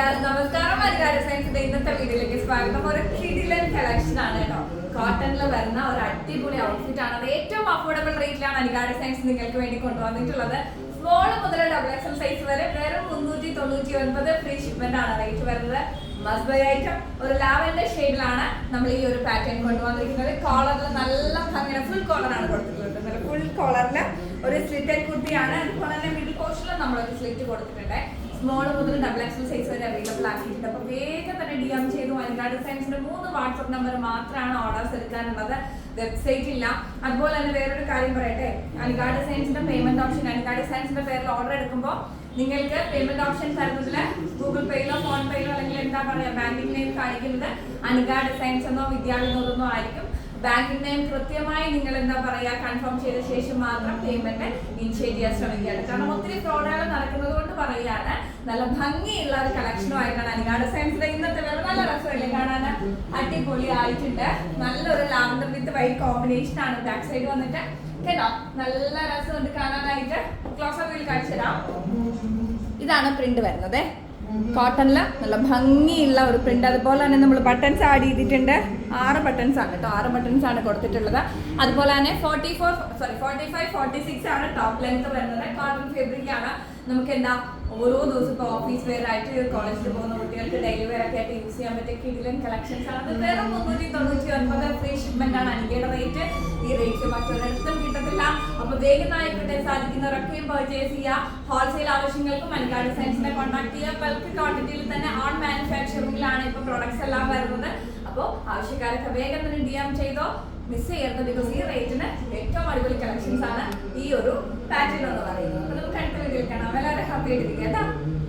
നമസ്കാരം. അനികാ ഡിസൈൻസിന്റെ ഇന്നത്തെ വീഡിയോയിലേക്ക് സ്വാഗതം. ഒരു കിഡിലൻ കളക്ഷൻ ആണ് കേട്ടോ. കോട്ടണിൽ വരുന്ന ഒരു അടിപൊളി ഔട്ട്ഫിറ്റ് ആണ്. അത് ഏറ്റവും അഫോർഡബിൾ റേറ്റിലാണ് അനികാ ഡിസൈൻസ് നിങ്ങൾക്ക് വേണ്ടി കൊണ്ടുവന്നിട്ടുള്ളത്. സ്മോൾ മുതൽ XXL സൈസ് വരെ വെറും 399 ഫ്രീ ഷിപ്മെന്റ് ആണ് റേറ്റ് വരുന്നത്. Must by item. ഒരു ലാവൻഡർ ഷെയ്ഡിലാണ് നമ്മൾ ഈ ഒരു പാറ്റേൺ കൊണ്ടുവന്നിരിക്കുന്നത്. കോളറിൽ നല്ല ഭംഗിയുള്ള ഫുൾ കോളറാണ് കൊടുത്തിട്ടുള്ളത്. ഫുൾ കോളറിൽ ഒരു സ്ലിറ്റഡ് കുർത്തിയാണ്. അതുപോലെ തന്നെ മിഡിൽ പോർഷനിൽ നമ്മളൊരു സ്ലിറ്റ് കൊടുത്തിട്ടുണ്ട്. സ്മോൾ മുതൽ XXL സൈസ് വരെ അവൈലബിൾ ആക്കിയിട്ടുണ്ട്. അപ്പോൾ വേഗം തന്നെ DM ചെയ്തു. അനികാ ഡിസൈൻസിന്റെ 3 വാട്സ്ആപ്പ് നമ്പർ മാത്രമാണ് ഓർഡേഴ്സ് എടുക്കാനുള്ളത്. വെബ്സൈറ്റ് ഇല്ല. അതുപോലെ തന്നെ വേറൊരു കാര്യം പറയട്ടെ, അനികാ ഡിസൈൻസിന്റെ പേയ്മെന്റ് ഓപ്ഷൻ, അനികാ ഡിസൈൻസിന്റെ പേരിൽ ഓർഡർ എടുക്കുമ്പോൾ നിങ്ങൾക്ക് പേയ്മെന്റ് ഓപ്ഷൻ തരുന്നതിൽ ഗൂഗിൾ പേയിലോ ഫോൺ പേയിലോ അല്ലെങ്കിൽ എന്താ പറയുക ബാങ്കിങ് നെയിം കാണിക്കുന്നത് അനികാ ഡിസൈൻസ് എന്നോ വിദ്യാലയെന്നോ ആയിരിക്കും. ബാങ്കിങ് നെയിം കൃത്യമായി നിങ്ങൾ എന്താ പറയുക കൺഫേം ചെയ്ത ശേഷം മാത്രം പേയ്മെന്റ് ഇനിഷ്യേറ്റ് ചെയ്യാൻ ശ്രമിക്കുകയാണ്. കാരണം ഒത്തിരി ഫ്രോഡുകൾ നടക്കുന്നത് കൊണ്ട് പറയുകയാണ്. നല്ല ഭംഗിയുള്ള ഒരു കളക്ഷനുമായിട്ടാണ് അനികാ ഡിസൈൻസിലെ ഇന്നത്തെ വേറെ നല്ല രസമല്ലേ കാണാൻ, അടിപൊളി ആയിട്ടുണ്ട്. നല്ലൊരു ലാവൻഡർ വിത്ത് വൈറ്റ് കോമ്പിനേഷൻ ആണ് ബാക്ക് സൈഡ് വന്നിട്ട് കേട്ടോ. നല്ല രസമുണ്ട് കാണാനായിട്ട്. ക്ലോസ് വ്യൂ കാണിച്ചു തരാം. ഇതാണ് പ്രിന്റ് വരുന്നത്. കോട്ടണില് നല്ല ഭംഗിയുള്ള ഒരു പ്രിന്റ്. അതുപോലെ തന്നെ നമ്മൾ ബട്ടൺസ് ആഡ് ചെയ്തിട്ടുണ്ട്. 6 ബട്ടൺസ് ആണ് കേട്ടോ. 6 ബട്ടൺസ് ആണ് കൊടുത്തിട്ടുള്ളത്. അതുപോലെ തന്നെ 45, 46 ആണ് ടോപ്പ് ലെങ്ത് വരുന്നത്. കോട്ടൺ ഫാബ്രിക് ആണ്. നമുക്ക് എന്താ ഓരോ ദിവസം ഇപ്പോൾ ഓഫീസ് വെയർ ആയിട്ട് കോളേജിൽ പോകുന്ന കുട്ടികൾക്ക് ഡെയിലി വെയർ ഒക്കെ ആയിട്ട് യൂസ് ചെയ്യാൻ പറ്റിയ കിഡിലൻ കളക്ഷൻസ് ആണ്. അത് വെറും 399 ഫ്രീ ഷിപ്മെന്റ് ആണ് അനികയുടെ റേറ്റ്. ഈ റേറ്റ് മറ്റൊരിടത്തും കിട്ടത്തില്ല. അപ്പൊ വേഗമായിക്കോട്ടെ സാധിക്കുന്നവരൊക്കെയും പർച്ചേസ് ചെയ്യുക. ഹോൾസെയിൽ ആവശ്യങ്ങൾക്കും അനികാ ഡിസൈൻസിനെ കോൺടാക്ട് ചെയ്യുക. ബൾക്ക് ക്വാണ്ടിറ്റിയിൽ തന്നെ ഓൺ മാനുഫാക്ചറിംഗിലാണ് ഇപ്പൊ പ്രൊഡക്ട്സ് എല്ലാം വരുന്നത്. അപ്പോൾ ആവശ്യക്കാരൊക്കെ വേഗം തന്നെ DM ചെയ്തോ, മിസ് ചെയ്യരുത്. ബിക്കോസ് ഈ റേറ്റിന് ഏറ്റവും അടിപൊളി കളക്ഷൻസ് ആണ് ഈ ഒരു പാറ്റേൺ എന്ന് പറയുന്നത്. അപ്പൊ നമുക്ക് അടുത്ത വീഡിയോയിൽ കാണാം. എല്ലാവരും ഹാപ്പി ആയിട്ടിരിക്കുക കേട്ടോ.